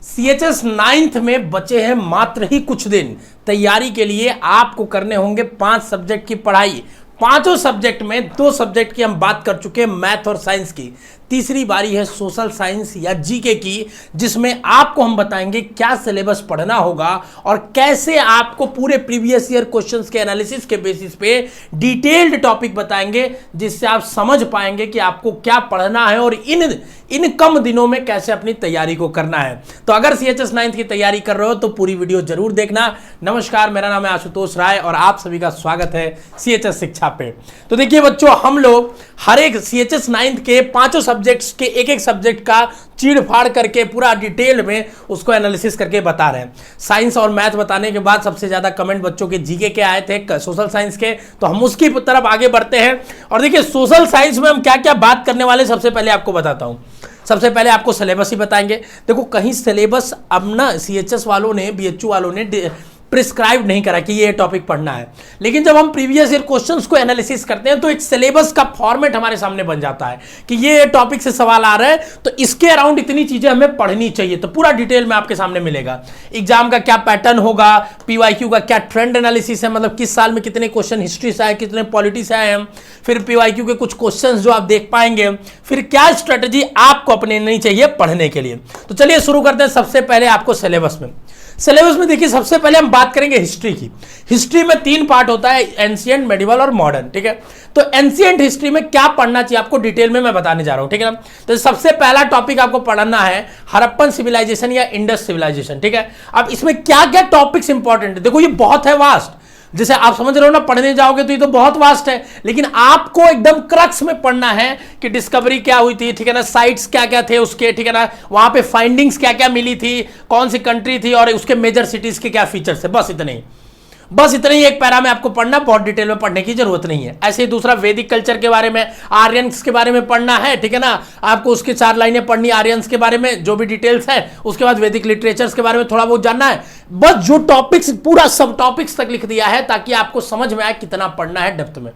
CHS 9th में बचे हैं मात्र ही कुछ दिन। तैयारी के लिए आपको करने होंगे 5 सब्जेक्ट की पढ़ाई। पांचों सब्जेक्ट में 2 सब्जेक्ट की हम बात कर चुके हैं, मैथ और साइंस की। तीसरी बारी है सोशल साइंस या जीके की, जिसमें आपको हम बताएंगे क्या सिलेबस पढ़ना होगा और कैसे आपको पूरे प्रीवियस ईयर क्वेश्चंस के एनालिसिस के बेसिस पे डिटेल्ड टॉपिक बताएंगे, जिससे आप समझ पाएंगे कि आपको क्या पढ़ना है और इन कम दिनों में कैसे अपनी तैयारी को करना है। तो अगर सीएचएस 9th की तैयारी कर रहे हो तो पूरी वीडियो जरूर देखना। नमस्कार, मेरा नाम है आशुतोष राय और आप सभी का स्वागत है सीएचएस शिक्षा पे। तो देखिए बच्चों, हम लोग हर एक सीएचएस 9th के 5 सब्जेक्ट्स के एक सब्जेक्ट का चीड़ फाड़ करके पूरा डिटेल में उसको एनालिसिस करके बता रहे हैं। साइंस और मैथ बताने के बाद सबसे ज्यादा कमेंट बच्चों के जीके के आए थे, सोशल साइंस के, तो हम उसकी तरफ आगे बढ़ते हैं। और देखिए सोशल साइंस में हम क्या क्या बात करने वाले, सबसे पहले आपको बताता हूं। सबसे पहले आपको सिलेबस ही बताएंगे। देखो कहीं सिलेबस अब ना सीएचएस वालों ने, बीएचयू वालों ने प्रिस्क्राइब नहीं करा कि ये टॉपिक पढ़ना है, लेकिन जब हम प्रीवियस ईयर क्वेश्चंस को एनालिसिस करते हैं तो एक सिलेबस का फॉर्मेट हमारे सामने बन जाता है कि ये टॉपिक से सवाल आ रहा है तो इसके अराउंड इतनी चीजें हमें पढ़नी चाहिए। तो पूरा डिटेल में आपके सामने मिलेगा। एग्जाम का क्या पैटर्न होगा, पीवाईक्यू का क्या ट्रेंड एनालिसिस है, मतलब किस साल में कितने क्वेश्चन हिस्ट्री से आए, कितने पॉलिटी से आए हैं, फिर पीवाईक्यू के कुछ क्वेश्चन जो आप देख पाएंगे, फिर क्या स्ट्रेटेजी आपको अपनानी चाहिए पढ़ने के लिए। तो चलिए शुरू करते हैं। सबसे पहले आपको सिलेबस में देखिए, सबसे पहले हम बात करेंगे हिस्ट्री की। हिस्ट्री में 3 पार्ट होता है, एंशिएंट, मेडिवल और मॉडर्न। ठीक है, तो एंशिएंट हिस्ट्री में क्या पढ़ना चाहिए आपको डिटेल में मैं बताने जा रहा हूं। ठीक है ना, तो सबसे पहला टॉपिक आपको पढ़ना है हड़प्पन सिविलाइजेशन या इंडस सिविलाइजेशन। ठीक है, अब इसमें क्या क्या टॉपिक्स इंपॉर्टेंट है, देखो ये बहुत है वास्ट। जैसे आप समझ रहे हो ना, पढ़ने जाओगे तो ये तो बहुत वास्ट है, लेकिन आपको एकदम क्रक्स में पढ़ना है कि डिस्कवरी क्या हुई थी, ठीक है ना, साइट्स क्या क्या थे उसके, ठीक है ना, वहां पे फाइंडिंग्स क्या क्या मिली थी, कौन सी कंट्री थी और उसके मेजर सिटीज के क्या फीचर्स है। बस इतना ही एक पैरा में आपको पढ़ना, बहुत डिटेल में पढ़ने की जरूरत नहीं है। ऐसे ही दूसरा वैदिक कल्चर के बारे में, आर्यंस के बारे में पढ़ना है, ठीक है ना, आपको उसके 4 लाइनें पढ़नी आर्यंस के बारे में, जो भी डिटेल्स है। उसके बाद वैदिक लिटरेचर्स के बारे में थोड़ा बहुत जानना है। बस जो टॉपिक्स, पूरा सब टॉपिक्स तक लिख दिया है ताकि आपको समझ में आए कितना पढ़ना है। डेप्थ में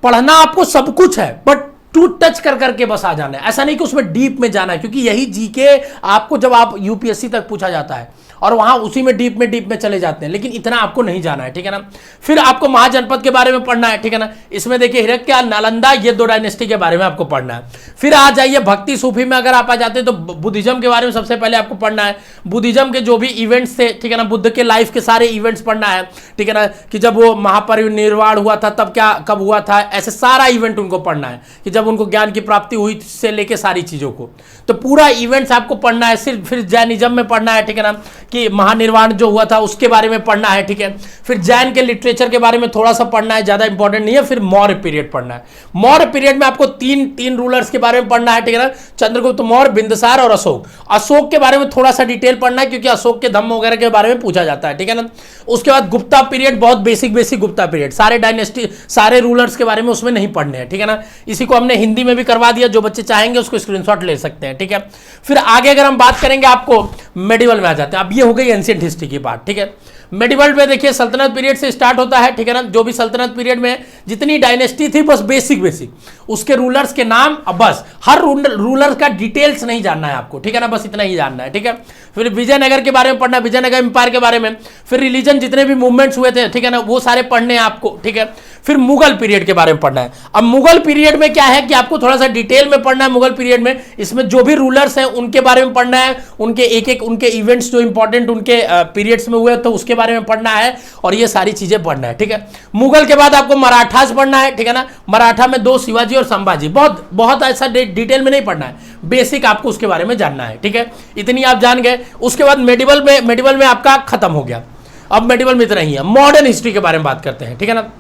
पढ़ना आपको सब कुछ है, बट टू टच कर करके बस आ जाना है। ऐसा नहीं कि उसमें डीप में जाना है, क्योंकि यही जीके आपको जब आप यूपीएससी तक पूछा जाता है और वहां उसी में डीप में चले जाते हैं, लेकिन इतना आपको नहीं जाना है। ठीक है ना, फिर आपको महाजनपद के बारे में पढ़ना है। ठीक है ना, इसमें देखिए हिरक्या, नालंदा, ये 2 डायनेस्टी के बारे में आपको पढ़ना है। फिर आ जाइए भक्ति सूफी में, अगर आप आ जाते हैं तो बुद्धिज्म के बारे में सबसे पहले आपको पढ़ना है। बुद्धिज्म के जो भी इवेंट्स थे, ठीक है ना, बुद्ध के लाइफ के सारे इवेंट्स पढ़ना है। ठीक है ना, कि जब वो महापरिनिर्वाण हुआ था तब क्या कब हुआ था, ऐसे सारा इवेंट उनको पढ़ना है कि जब उनको ज्ञान की प्राप्ति हुई से लेके सारी चीजों को, तो पूरा इवेंट्स आपको पढ़ना है। सिर्फ फिर जैनिज्म में पढ़ना है, ठीक है ना, कि महानिर्वाण जो हुआ था उसके बारे में पढ़ना है। ठीक है, फिर जैन के लिटरेचर के बारे में थोड़ा सा पढ़ना है, ज्यादा इंपॉर्टेंट नहीं है। फिर मौर्य पीरियड पढ़ना है। मौर्य पीरियड में आपको तीन रूलर्स के बारे में पढ़ना है। ठीक है ना, चंद्रगुप्त मौर्य, बिंदुसार और अशोक। अशोक के बारे में थोड़ा सा डिटेल पढ़ना है, क्योंकि अशोक के धम्म वगैरह के बारे में पूछा जाता है। ठीक है ना, उसके बाद गुप्ता पीरियड, बहुत बेसिक गुप्ता पीरियड, सारे डायनेस्टी, सारे रूलर्स के बारे में उसमें नहीं पढ़ने हैं। ठीक है ना, इसी को हमने हिंदी में भी करवा दिया, जो बच्चे चाहेंगे उसको स्क्रीनशॉट ले सकते हैं। ठीक है, फिर आगे अगर हम बात करेंगे आपको मेडिवल में आ जाते हैं। अब ये हो गई एंशिएंट हिस्ट्री की बात। ठीक है, मेडिवल में देखिए सल्तनत पीरियड से स्टार्ट होता है। ठीक है ना, जो भी सल्तनत पीरियड में जितनी डायनेस्टी थी, बस बेसिक उसके रूलर्स के नाम, अब बस हर रूलर का डिटेल्स नहीं जानना है आपको। ठीक है ना, बस इतना ही जानना है। ठीक है, फिर विजयनगर के बारे में पढ़ना, विजयनगर एम्पायर के बारे में, फिर रिलीजन जितने भी मूवमेंट्स हुए थे, ठीक है ना, वो सारे पढ़ने हैं आपको। ठीक है, फिर मुगल पीरियड के बारे में पढ़ना है। अब मुगल पीरियड में क्या है कि आपको थोड़ा सा डिटेल में पढ़ना है। मुगल पीरियड में इसमें जो भी रूलर्स हैं उनके बारे में पढ़ना है, उनके एक उनके इवेंट्स जो इंपॉर्टेंट उनके पीरियड्स में हुए तो उसके बारे में पढ़ना है, और ये सारी चीजें पढ़ना है। ठीक है, मुगल के बाद आपको मराठास पढ़ना है। ठीक है ना, मराठा में 2 शिवाजी और संभाजी, बहुत ऐसा डिटेल में नहीं पढ़ना है, बेसिक आपको उसके बारे में जानना है। ठीक है, इतनी आप जान गए। उसके बाद मेडिवल में आपका खत्म हो गया। अब मेडिवल में इतना ही है। मॉडर्न हिस्ट्री के बारे में बात करते हैं। ठीक है ना,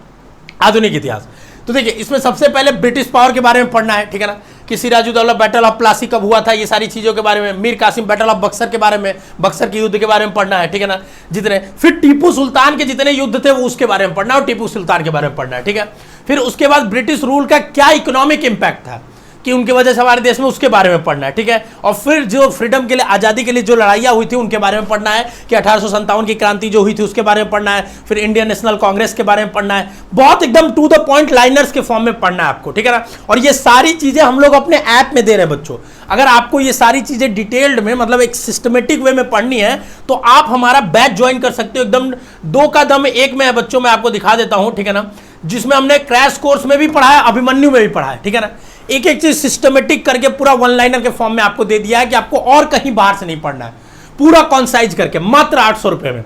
आधुनिक इतिहास। तो देखिए इसमें सबसे पहले ब्रिटिश पावर के बारे में पढ़ना है। ठीक है ना, कि सिराजुद्दौला बैटल ऑफ प्लासी कब हुआ था, ये सारी चीजों के बारे में। मीर कासिम बैटल ऑफ बक्सर के बारे में, बक्सर के युद्ध के बारे में पढ़ना है। ठीक है ना, जितने, फिर टीपू सुल्तान के जितने युद्ध थे वो उसके बारे में पढ़ना है और टीपू सुल्तान के बारे में पढ़ना है। ठीक है, फिर उसके बाद ब्रिटिश रूल का क्या इकोनॉमिक इंपैक्ट था, कि उनकी वजह से हमारे देश में, उसके बारे में पढ़ना है, ठीक है। और फिर जो फ्रीडम के लिए, आज़ादी के लिए जो लड़ाइयाँ हुई थी उनके बारे में पढ़ना है कि 1857 की क्रांति जो हुई थी उसके बारे में पढ़ना है। फिर इंडियन नेशनल कांग्रेस के बारे में पढ़ना है। बहुत एकदम टू द पॉइंट लाइनर्स के फॉर्म में पढ़ना है आपको, ठीक है ना। और ये सारी चीज़ें हम लोग अपने ऐप में दे रहे हैं बच्चों। अगर आपको ये सारी चीज़ें डिटेल्ड में, मतलब एक सिस्टमेटिक वे में पढ़नी है तो आप हमारा बैच ज्वाइन कर सकते हो। एकदम दो का दम एक में है बच्चों, मैं आपको दिखा देता हूँ, ठीक है ना, जिसमें हमने क्रैश कोर्स में भी पढ़ा है, अभिमन्यु में भी पढ़ा है, ठीक है ना। एक एक चीज सिस्टमेटिक करके पूरा वन लाइनर के फॉर्म में आपको दे दिया है कि आपको और कहीं बाहर से नहीं पढ़ना है, पूरा कॉन्साइज करके मात्र 800 रुपए में।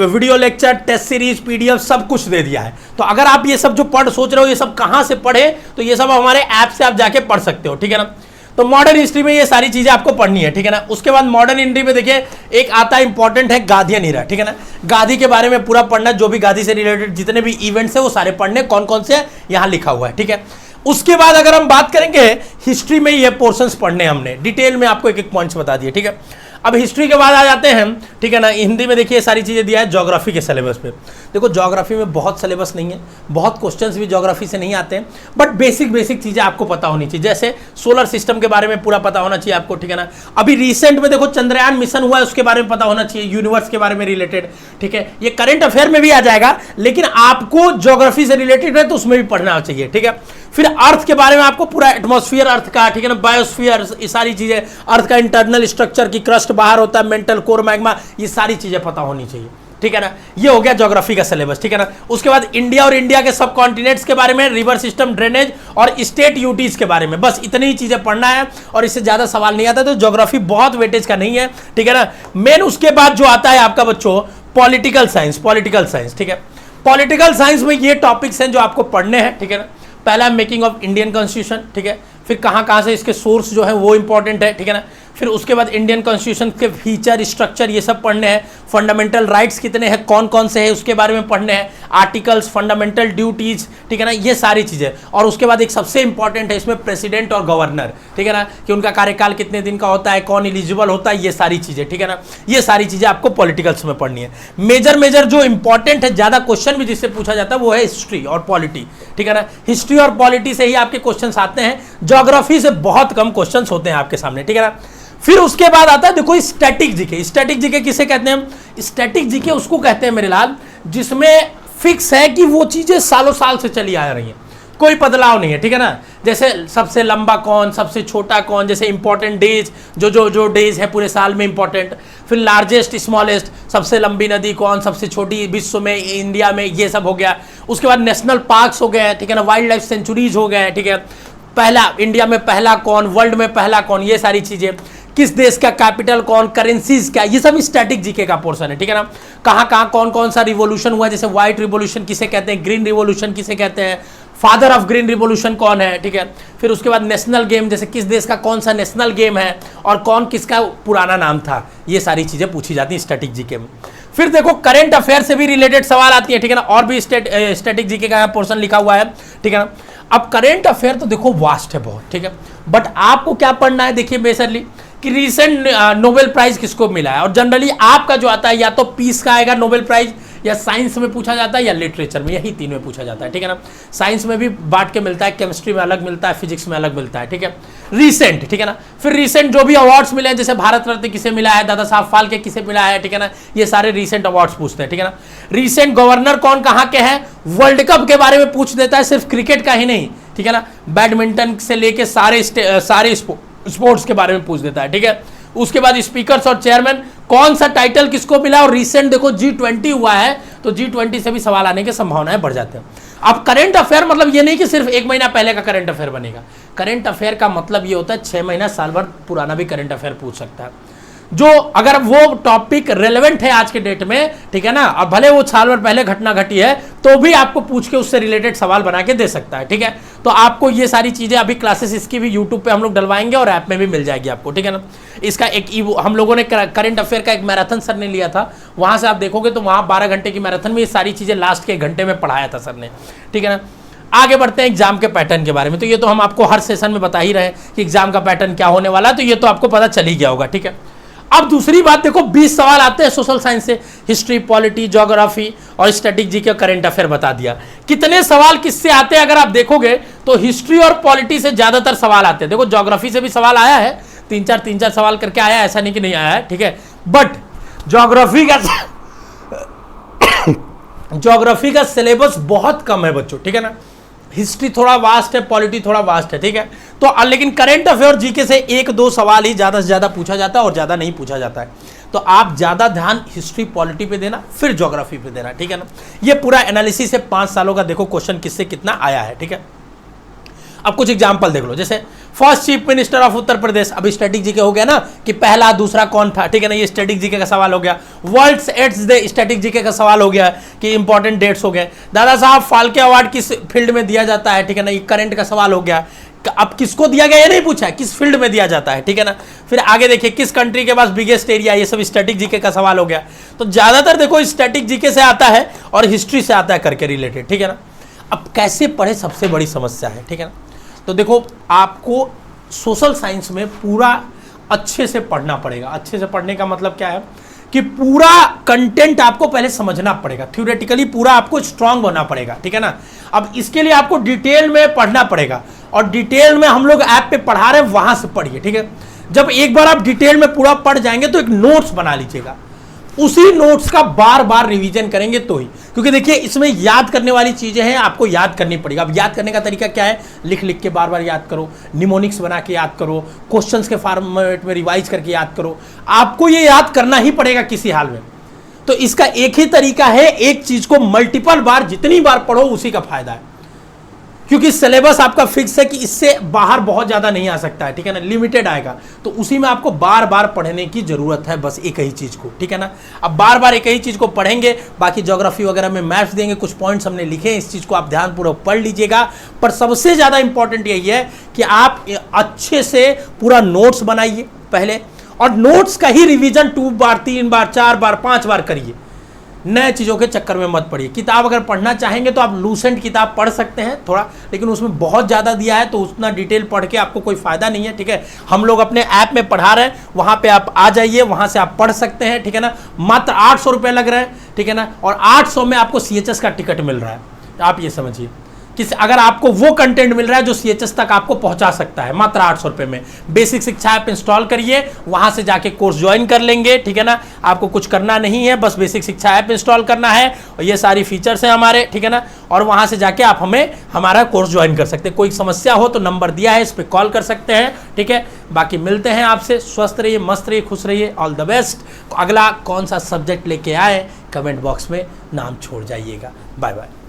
Video lecture, test series, PDF सब कुछ दे दिया है। तो अगर आप ये सब जो पढ़ सोच रहे हो ये सब कहां से पढ़े, तो ये सब हमारे ऐप से आप जाके पढ़ सकते हो, ठीक है ना। तो मॉडर्न हिस्ट्री में ये सारी चीजें आपको पढ़नी है, ठीक है ना। उसके बाद मॉडर्न हिस्ट्री में देखिए एक आता है इंपॉर्टेंट है गांधीयन ईरा, ठीक है ना। गांधी के बारे में पूरा पढ़ना, जो भी गांधी से रिलेटेड जितने भी इवेंट्स है वो सारे पढ़ने, कौन कौन से यहाँ लिखा हुआ है, ठीक है। उसके बाद अगर हम बात करेंगे हिस्ट्री में, ये पोर्शंस पढ़ने हमने डिटेल में आपको एक एक पॉइंट्स बता दिए, ठीक है। अब हिस्ट्री के बाद आ जाते हैं, ठीक है ना। हिंदी में देखिए सारी चीज़ें दिया है ज्योग्राफी के सिलेबस पे। देखो ज्योग्राफी में बहुत सिलेबस नहीं है, बहुत क्वेश्चंस भी ज्योग्राफी से नहीं आते हैं, बट बेसिक चीज़ें आपको पता होनी चाहिए। जैसे सोलर सिस्टम के बारे में पूरा पता होना चाहिए आपको, ठीक है ना। अभी रिसेंट में देखो चंद्रयान मिशन हुआ है, उसके बारे में पता होना चाहिए, यूनिवर्स के बारे में रिलेटेड, ठीक है। ये करंट अफेयर में भी आ जाएगा, लेकिन आपको ज्योग्राफी से रिलेटेड है तो उसमें भी पढ़ना चाहिए, ठीक है। फिर अर्थ के बारे में आपको पूरा एटमॉस्फेयर अर्थ का, ठीक है ना, बायोस्फीयर, ये सारी चीजें, अर्थ का इंटरनल स्ट्रक्चर की क्रस्ट बाहर होता है, मेंटल कोर, मैग्मा, ये सारी चीजें पता होनी चाहिए, ठीक है ना। ये हो गया ज्योग्राफी का सिलेबस, ठीक है ना। उसके बाद इंडिया और इंडिया के सब कॉन्टिनेंट्स के बारे में, रिवर सिस्टम, ड्रेनेज और स्टेट यूटीज के बारे में, बस इतनी ही चीजें पढ़ना है और इससे ज्यादा सवाल नहीं आता। तो ज्योग्राफी बहुत वेटेज का नहीं है, ठीक है ना। मेन उसके बाद जो आता है आपका बच्चों पॉलिटिकल साइंस, ठीक है। पॉलिटिकल साइंस में ये टॉपिक्स हैं जो आपको पढ़ने हैं, ठीक है ना। पहला मेकिंग ऑफ इंडियन कॉन्स्टिट्यूशन, ठीक है। फिर कहाँ से इसके सोर्स जो है वो इंपॉर्टेंट है, ठीक है ना। फिर उसके बाद इंडियन कॉन्स्टिट्यूशन के फीचर, स्ट्रक्चर, ये सब पढ़ने हैं। फंडामेंटल राइट्स कितने हैं, कौन कौन से हैं, उसके बारे में पढ़ने हैं। आर्टिकल्स, फंडामेंटल ड्यूटीज, ठीक है ना, ये सारी चीज़ें। और उसके बाद एक सबसे इंपॉर्टेंट है इसमें प्रेसिडेंट और गवर्नर, ठीक है ना, कि उनका कार्यकाल कितने दिन का होता है, कौन एलिजिबल होता है, ये सारी चीज़ें, ठीक है ना। ये सारी चीज़ें आपको पॉलिटिकल्स में पढ़नी है। मेजर जो इंपॉर्टेंट है, ज़्यादा क्वेश्चन भी जिससे पूछा जाता है वो है हिस्ट्री और पॉलिटी, ठीक है ना। हिस्ट्री और पॉलिटी से ही आपके क्वेश्चन आते हैं, ज्योग्राफी से बहुत कम क्वेश्चन होते हैं आपके सामने, ठीक है ना। फिर उसके बाद आता है देखो स्टैटिक जीके। स्टैटिक जीके किसे कहते हैं हम? स्टैटिक जीके उसको कहते हैं मेरे लाल जिसमें फिक्स है कि वो चीजें सालों साल से चली आ रही हैं, कोई बदलाव नहीं है, ठीक है ना। जैसे सबसे लंबा कौन, सबसे छोटा कौन, जैसे इंपॉर्टेंट डेज, जो डेज है पूरे साल में इंपॉर्टेंट। फिर लार्जेस्ट, स्मॉलेस्ट, सबसे लंबी नदी कौन, सबसे छोटी विश्व में, इंडिया में, ये सब हो गया। उसके बाद नेशनल पार्क्स हो गए, ठीक है ना, वाइल्ड लाइफ सेंचुरीज हो गए, ठीक है। पहला इंडिया में पहला कौन, वर्ल्ड में पहला कौन, ये सारी चीजें। किस देश का कैपिटल कौन, करेंसीज क्या, ये सब स्टैटिक जीके का पोर्शन है, ठीक है ना। कहाँ कौन कौन सा रिवॉल्यूशन हुआ, जैसे व्हाइट रिवॉल्यूशन किसे कहते हैं, ग्रीन रिवॉल्यूशन किसे कहते हैं, फादर ऑफ ग्रीन रिवॉल्यूशन कौन है, ठीक है। फिर उसके बाद नेशनल गेम, जैसे किस देश का कौन सा नेशनल गेम है और कौन किसका पुराना नाम था, ये सारी चीजें पूछी जाती हैं स्टैटिक जीके में। फिर देखो करंट अफेयर से भी रिलेटेड सवाल आती है, ठीक है ना, और भी स्टैटिक जीके का पोर्शन लिखा हुआ है, ठीक है ना। अब करंट अफेयर तो देखो वास्ट है बहुत, ठीक है, बट आपको क्या पढ़ना है, देखिए बेसिकली कि रिसेंट नोबेल प्राइज किसको मिला है। और जनरली आपका जो आता है या तो पीस का आएगा नोबेल प्राइज, या साइंस में पूछा जाता है, या लिटरेचर में, यही तीन में पूछा जाता है, ठीक है ना। साइंस में भी बांट के मिलता है, केमिस्ट्री में अलग मिलता है, फिजिक्स में अलग मिलता है, ठीक है। रिसेंट, ठीक है ना। फिर रिसेंट जो भी अवार्ड्स मिले हैं, जैसे भारत रत्न किसे मिला है, दादा साहब फाल्के किसे मिला है, ठीक है ना, ये सारे रिसेंट अवार्ड्स पूछते हैं, ठीक है ना। रिसेंट गवर्नर कौन कहाँ के हैं, वर्ल्ड कप के बारे में पूछ देता है, सिर्फ क्रिकेट का ही नहीं, ठीक है ना, बैडमिंटन से लेके सारे स्पोर्ट्स के बारे में पूछ देता है, ठीक है। उसके बाद स्पीकर्स और चेयरमैन, कौन सा टाइटल किसको मिला, और रिसेंट देखो G20 हुआ है तो G20 से भी सवाल आने की संभावनाएं बढ़ जाते हैं। अब करंट अफेयर मतलब ये नहीं कि सिर्फ 1 महीना पहले का करंट अफेयर बनेगा। करंट अफेयर का मतलब ये होता है 6 महीना साल भर पुराना भी करंट अफेयर पूछ सकता है, जो अगर वो टॉपिक रेलेवेंट है आज के डेट में, ठीक है ना, अब भले वो साल भर पहले घटना घटी है तो भी आपको पूछ के उससे रिलेटेड सवाल बना के दे सकता है, ठीक है। तो आपको ये सारी चीजें अभी क्लासेस इसकी भी यूट्यूब पे हम लोग डलवाएंगे और ऐप में भी मिल जाएगी आपको, ठीक है ना। इसका एक हम लोगों ने करंट अफेयर का एक मैराथन सर ने लिया था, वहां से आप देखोगे तो वहां 12 घंटे की मैराथन में ये सारी चीजें लास्ट के 1 घंटे में पढ़ाया था सर ने, ठीक है ना। आगे बढ़ते हैं एग्जाम के पैटर्न के बारे में। तो ये तो हम आपको हर सेशन में बता ही रहे हैं कि एग्जाम का पैटर्न क्या होने वाला है, तो ये तो आपको पता चल ही गया होगा, ठीक है। अब दूसरी बात देखो, 20 सवाल आते हैं सोशल साइंस से, हिस्ट्री, पॉलिटी, ज्योग्राफी और स्टैटिक जीके, करंट अफेयर बता दिया। कितने सवाल किससे आते हैं अगर आप देखोगे तो हिस्ट्री और पॉलिटी से ज्यादातर सवाल आते हैं। देखो ज्योग्राफी से भी सवाल आया है, तीन चार सवाल करके आया, ऐसा नहीं कि नहीं आया है, ठीक है, बट ज्योग्राफी का सिलेबस बहुत कम है बच्चों, ठीक है ना। हिस्ट्री थोड़ा वास्ट है, पॉलिटी थोड़ा वास्ट है, ठीक है। तो लेकिन करंट अफेयर जीके से 1-2 सवाल ही ज्यादा से ज्यादा पूछा जाता है और ज्यादा नहीं पूछा जाता है। तो आप ज्यादा ध्यान हिस्ट्री, पॉलिटी पे देना, फिर ज्योग्राफी पे देना, ठीक है ना। ये पूरा एनालिसिस है 5 सालों का, देखो क्वेश्चन किससे कितना आया है, ठीक है। अब कुछ एग्जाम्पल देख लो, जैसे first chief minister of Uttar Pradesh, अभी स्टैटिक जीके हो गया ना कि पहला दूसरा कौन था, ठीक है ना, ये स्टैटिक जीके का सवाल हो गया। World's AIDS day, static GK का सवाल हो गया कि इंपॉर्टेंट डेट्स हो गए। दादा साहब फाल्के अवार्ड किस फील्ड में दिया जाता है, ठीक है ना, ये करंट का सवाल हो गया। अब किसको दिया गया ये नहीं पूछा, किस फील्ड में दिया जाता है, ठीक है ना। फिर आगे देखिए किस कंट्री के पास बिगेस्ट एरिया, ये सब स्टैटिक जीके का सवाल हो गया। तो ज्यादातर देखो स्टैटिक जीके से आता है और हिस्ट्री से आता है करके रिलेटेड, ठीक है ना। अब कैसे पढ़े सबसे बड़ी समस्या है, ठीक है ना। तो देखो आपको सोशल साइंस में पूरा अच्छे से पढ़ना पड़ेगा। अच्छे से पढ़ने का मतलब क्या है कि पूरा कंटेंट आपको पहले समझना पड़ेगा, थ्योरेटिकली पूरा आपको स्ट्रांग होना पड़ेगा, ठीक है ना। अब इसके लिए आपको डिटेल में पढ़ना पड़ेगा और डिटेल में हम लोग ऐप पे पढ़ा रहे हैं, वहां से पढ़िए, ठीक है। जब एक बार आप डिटेल में पूरा पढ़ जाएंगे तो एक नोट्स बना लीजिएगा, उसी नोट्स का बार बार रिवीजन करेंगे तो ही, क्योंकि देखिए इसमें याद करने वाली चीजें हैं, आपको याद करनी पड़ेगी। अब याद करने का तरीका क्या है, लिख लिख के बार बार याद करो, निमोनिक्स बना के याद करो, क्वेश्चंस के फॉर्मेट में रिवाइज करके याद करो, आपको ये याद करना ही पड़ेगा किसी हाल में। तो इसका एक ही तरीका है, एक चीज को मल्टीपल बार जितनी बार पढ़ो उसी का फायदा है, क्योंकि सिलेबस आपका फिक्स है कि इससे बाहर बहुत ज्यादा नहीं आ सकता है, ठीक है ना, लिमिटेड आएगा। तो उसी में आपको बार बार पढ़ने की जरूरत है, बस एक ही चीज को, ठीक है ना। अब बार बार एक ही चीज को पढ़ेंगे, बाकी ज्योग्राफी वगैरह में मैथ्स देंगे, कुछ पॉइंट्स हमने लिखे हैं, इस चीज को आप ध्यानपूर्वक पढ़ लीजिएगा। पर सबसे ज्यादा इंपॉर्टेंट यही है कि आप अच्छे से पूरा नोट्स बनाइए पहले, और नोट्स का ही रिविजन 2 बार 3 बार 4 बार 5 बार करिए। नए चीज़ों के चक्कर में मत पड़िए। किताब अगर पढ़ना चाहेंगे तो आप लूसेंट किताब पढ़ सकते हैं थोड़ा, लेकिन उसमें बहुत ज़्यादा दिया है तो उतना डिटेल पढ़ के आपको कोई फायदा नहीं है, ठीक है। हम लोग अपने ऐप में पढ़ा रहे हैं, वहाँ पे आप आ जाइए, वहाँ से आप पढ़ सकते हैं, ठीक है ना। मात्र 800 रुपये लग रहे हैं, ठीक है ना, और 800 में आपको CHS का टिकट मिल रहा है। आप ये समझिए कि अगर आपको वो कंटेंट मिल रहा है जो CHS तक आपको पहुंचा सकता है मात्र 800 रुपये में। बेसिक शिक्षा ऐप इंस्टॉल करिए, वहां से जाके कोर्स ज्वाइन कर लेंगे, ठीक है ना। आपको कुछ करना नहीं है, बस बेसिक शिक्षा ऐप इंस्टॉल करना है और ये सारी फीचर्स हैं हमारे, ठीक है ना। और वहां से जाके आप हमारा कोर्स ज्वाइन कर सकते हैं। कोई समस्या हो तो नंबर दिया है, इस पर कॉल कर सकते हैं, ठीक है। बाकी मिलते हैं आपसे, स्वस्थ रहिए, मस्त रहिए, खुश रहिए, ऑल द बेस्ट। अगला कौन सा सब्जेक्ट लेके आए कमेंट बॉक्स में नाम छोड़ जाइएगा। Bye bye.